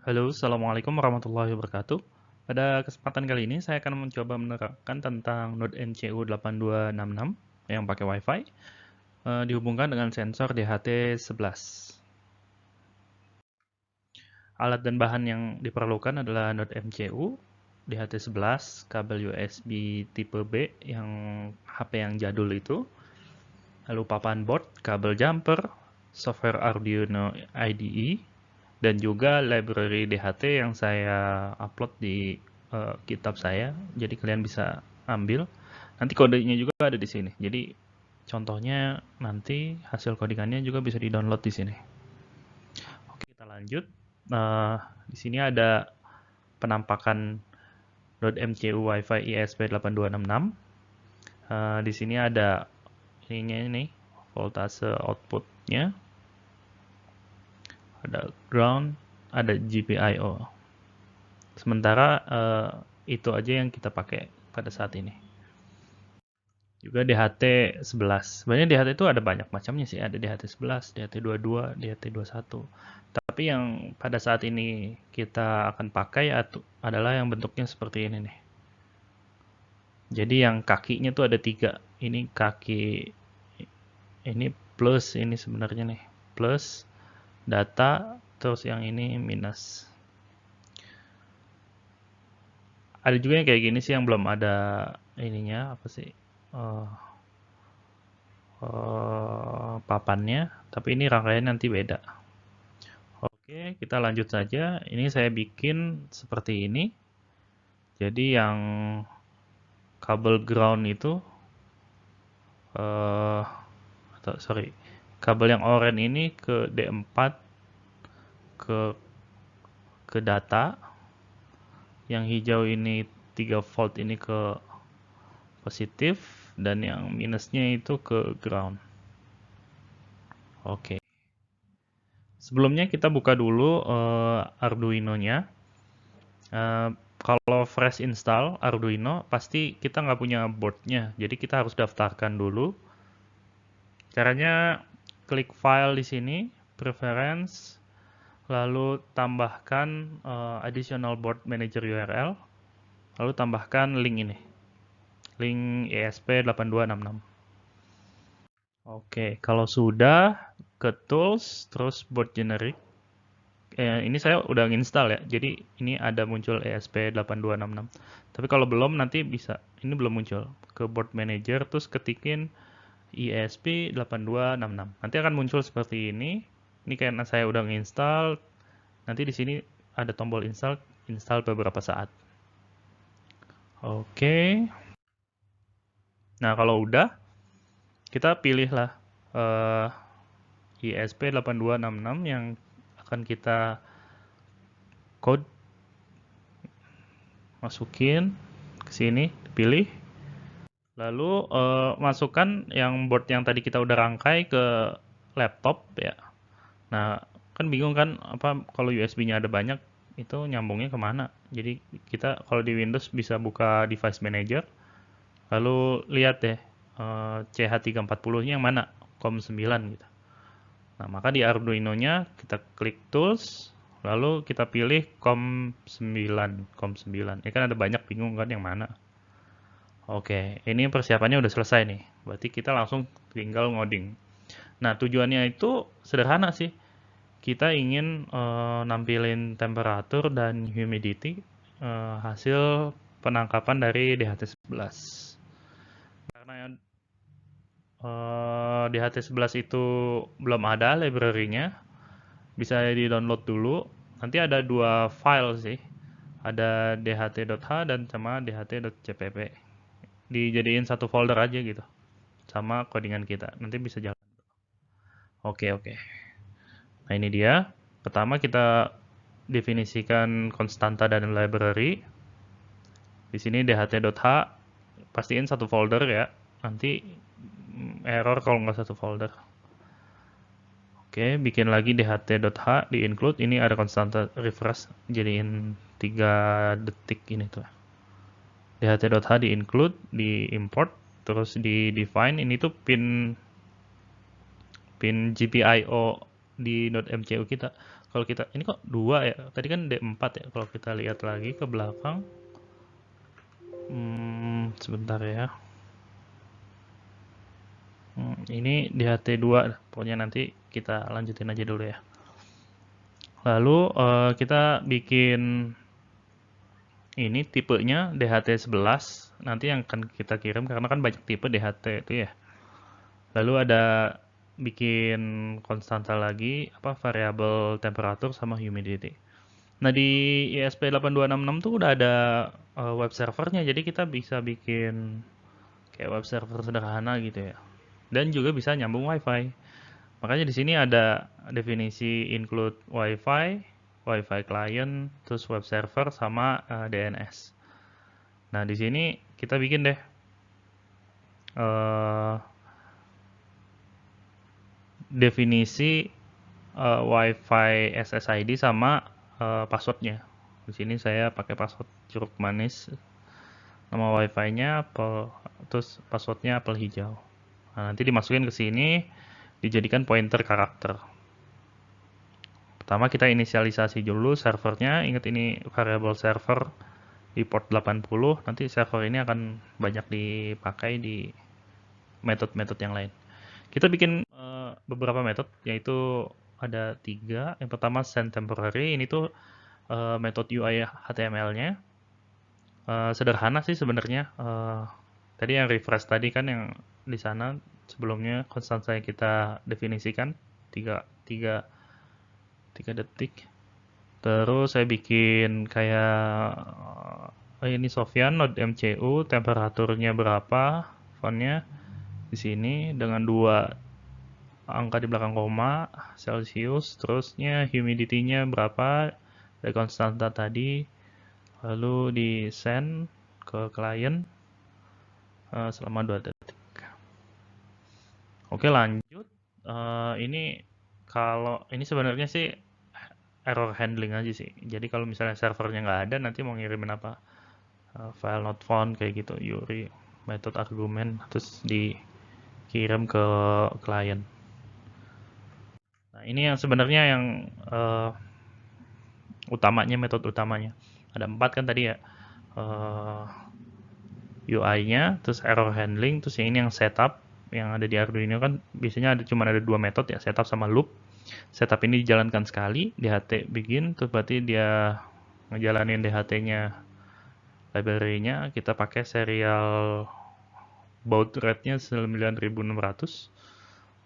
Halo, Assalamualaikum warahmatullahi wabarakatuh. Pada kesempatan kali ini saya akan mencoba menerangkan tentang Node MCU 8266 yang pakai Wi-Fi dihubungkan dengan sensor DHT11. Alat dan bahan yang diperlukan adalah Node MCU, DHT11, kabel USB tipe B yang HP yang jadul itu, lalu papan board, kabel jumper, software Arduino IDE, dan juga library DHT yang saya upload di GitHub saya. Jadi kalian bisa ambil. Nanti kodenya juga ada di sini. Jadi contohnya nanti hasil codingannya juga bisa di-download di sini. Oke, kita lanjut. Di sini ada penampakan .mcu Wi-Fi ISP8266. Di sini ada ini voltase outputnya, ada ground, ada GPIO. Sementara itu aja yang kita pakai pada saat ini. Juga DHT11. Sebenarnya DHT itu ada banyak macamnya sih. Ada DHT11, DHT22, DHT21. Tapi yang pada saat ini kita akan pakai adalah yang bentuknya seperti ini nih. Jadi yang kakinya tuh ada 3. Ini kaki, ini plus, ini sebenarnya nih. Plus, data, terus yang ini minus. Ada juga yang kayak gini sih yang belum ada ininya, apa sih? Papannya, tapi ini rangkaian nanti beda. Oke, kita lanjut saja. Ini saya bikin seperti ini. Jadi yang kabel ground itu, kabel yang oranye ini ke D4 ke data, yang hijau ini 3 volt ini ke positif, dan yang minusnya itu ke ground. Oke. Sebelumnya kita buka dulu Arduino-nya. Kalau fresh install Arduino, pasti kita nggak punya boardnya, jadi kita harus daftarkan dulu. Caranya klik file di sini, preference, lalu tambahkan additional board manager URL, lalu tambahkan link ini, link ESP8266. Oke, kalau sudah, ke tools, terus board generic. Ini saya udah nginstal ya, jadi ini ada muncul ESP8266. Tapi kalau belum nanti bisa, ini belum muncul. Ke board manager, terus ketikin ESP8266. Nanti akan muncul seperti ini. Ini karena saya udah nginstal, nanti di sini ada tombol install beberapa saat. Oke. Nah, kalau udah, kita pilihlah ESP8266 yang akan kita code, masukin ke sini, pilih, lalu masukkan yang board yang tadi kita udah rangkai ke laptop ya. Nah, kan bingung kan apa kalau USB-nya ada banyak itu nyambungnya kemana? Jadi kita kalau di Windows bisa buka device manager, lalu lihat deh CH340-nya yang mana, COM9 gitu. Nah, maka di Arduino-nya kita klik tools, lalu kita pilih COM9. Ya kan ada banyak, bingung kan yang mana. Oke, ini persiapannya udah selesai nih. Berarti kita langsung tinggal ngoding. Nah, tujuannya itu sederhana sih. Kita ingin nampilin temperatur dan humidity hasil penangkapan dari DHT11. Karena DHT11 itu belum ada library-nya, bisa di-download dulu. Nanti ada 2 file sih. Ada dht.h dan sama dht.cpp. Dijadiin satu folder aja gitu. Sama codingan kita. Nanti bisa jalan. Oke, oke. Nah, ini dia. Pertama kita definisikan konstanta dan library. Di sini dht.h, pastiin satu folder ya. Nanti error kalau nggak satu folder. Oke, bikin lagi dht.h di include. Ini ada konstanta refresh, jadiin 3 detik ini tuh. dht.h di include, di import, terus di define. Ini tuh pin GPIO di Node MCU kita. Kalau kita ini kok 2 ya, tadi kan D4 ya. Kalau kita lihat lagi ke belakang, sebentar ya. Ini di HT2, pokoknya nanti kita lanjutin aja dulu ya. Lalu kita bikin ini tipenya DHT11, nanti yang akan kita kirim karena kan banyak tipe DHT itu ya. Lalu ada bikin konstanta lagi, variabel temperatur sama humidity. Nah di ESP8266 tuh udah ada web servernya, jadi kita bisa bikin kayak web server sederhana gitu ya. Dan juga bisa nyambung WiFi. Makanya di sini ada definisi include WiFi, WiFi client, terus web server sama DNS. Nah di sini kita bikin deh definisi WiFi SSID sama passwordnya. Di sini saya pakai password jeruk manis, nama WiFi-nya apel, terus passwordnya apel hijau. Nah, nanti dimasukin ke sini, dijadikan pointer karakter. Pertama kita inisialisasi dulu servernya. Ingat ini variable server di port 80. Nanti server ini akan banyak dipakai di metode-metode yang lain. Kita bikin beberapa metode, yaitu ada 3. Yang pertama send temporary, ini tuh metode UI HTML-nya. Sederhana sih sebenarnya. Tadi yang refresh tadi kan yang di sana sebelumnya konstansa yang kita definisikan 3 detik. Terus saya bikin kayak ini Sofyan node MCU, temperaturnya berapa, fontnya di sini dengan 2 angka di belakang koma, Celsius, terusnya humidity-nya berapa dari konstanta tadi, lalu di send ke klien selama 2 detik. Oke lanjut. Ini kalau ini sebenarnya sih error handling aja sih. Jadi kalau misalnya servernya nggak ada, nanti mau ngirimin apa? File not found kayak gitu, URI method argumen, terus dikirim ke klien. Nah ini yang sebenarnya yang utamanya, metode utamanya. Ada 4 kan tadi ya. UI-nya, terus error handling, terus yang ini yang setup, yang ada di Arduino kan biasanya cuma ada 2 metode ya, setup sama loop. Setup ini dijalankan sekali, DHT begin, terus berarti dia ngejalanin DHT-nya, library-nya, kita pakai serial baud rate-nya 9600.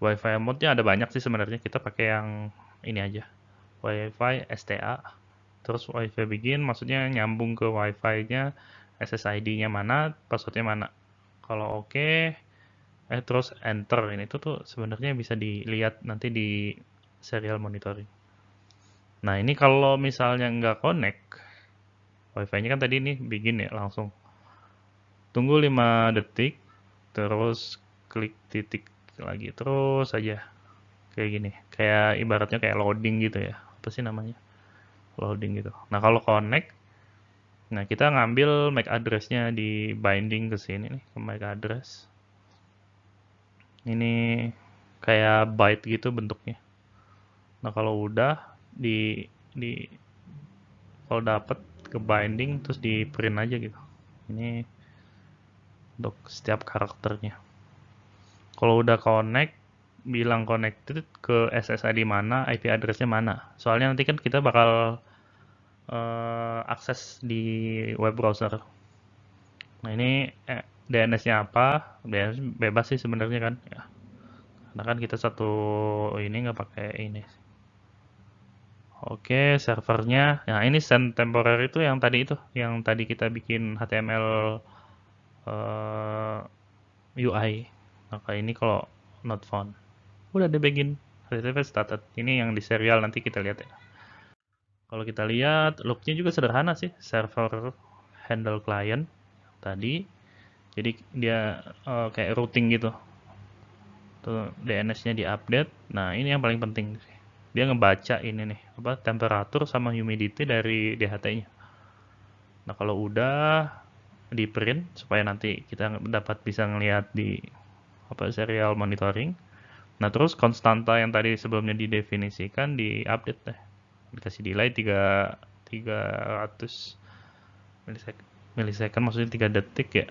WiFi mode-nya ada banyak sih sebenarnya, kita pakai yang ini aja, WiFi STA. Terus WiFi begin maksudnya nyambung ke WiFi-nya, SSID-nya mana, password-nya mana. Kalau oke, terus enter. Ini tuh sebenarnya bisa dilihat nanti di serial monitoring. Nah ini kalau misalnya nggak connect, WiFi-nya kan tadi nih begin ya langsung. Tunggu 5 detik, terus klik titik lagi, terus aja kayak gini. Kayak ibaratnya kayak loading gitu ya. Apa sih namanya? Loading gitu. Nah kalau connect, nah kita ngambil MAC address-nya di binding ke sini nih, ke MAC address. Ini kayak byte gitu bentuknya. Nah kalau udah kalau dapet ke binding terus di print aja gitu. Ini untuk setiap karakternya. Kalau udah connect, bilang connected ke SSID mana, IP address-nya mana. Soalnya nanti kan kita bakal akses di web browser. Nah ini DNS-nya apa? DNS bebas sih sebenarnya kan. Ya. Karena kan kita satu ini nggak pakai ini. Oke, servernya. Nah ini send temporary itu yang tadi kita bikin HTML UI. Maka ini kalau not found, udah deh begin. HTTP started. Ini yang di serial nanti kita lihat ya. Kalau kita lihat loopnya juga sederhana sih, server handle client tadi. Jadi dia kayak routing gitu. Tuh DNS-nya diupdate. Nah ini yang paling penting sih. Dia ngebaca ini nih, temperatur sama humidity dari DHT-nya. Nah kalau udah di print supaya nanti kita dapat bisa ngelihat di serial monitoring. Nah terus konstanta yang tadi sebelumnya didefinisikan di update deh. dikasih delay 300 milisecond, maksudnya 3 detik ya,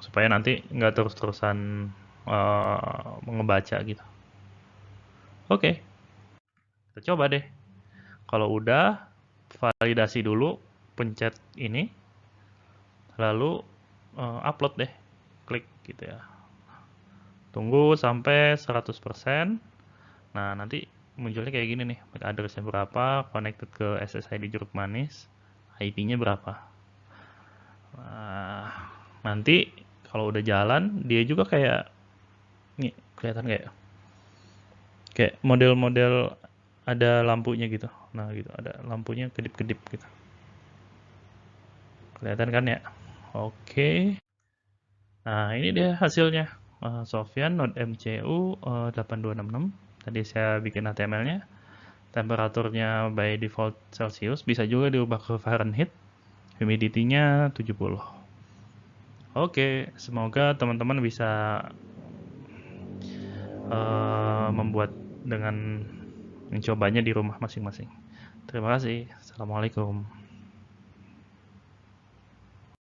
supaya nanti nggak terus-terusan ngebaca gitu. Oke, kita coba deh. Kalau udah, validasi dulu, pencet ini, lalu upload deh, klik gitu ya. Tunggu sampai 100%. Nah, nanti munculnya kayak gini nih, MAC address-nya berapa, connected ke SSID jeruk manis, IP-nya berapa. Nah, nanti kalau udah jalan, dia juga kayak, nih, kelihatan kayak model-model ada lampunya gitu. Nah, gitu, ada lampunya kedip-kedip gitu. Kelihatan kan ya? Oke. Nah, ini dia hasilnya. Sofyan Node MCU 8266. Tadi saya bikin HTML-nya. Temperaturnya by default Celsius, bisa juga diubah ke Fahrenheit. Humidity-nya 70. Oke, semoga teman-teman bisa membuat dengan mencobanya di rumah masing-masing. Terima kasih. Assalamualaikum.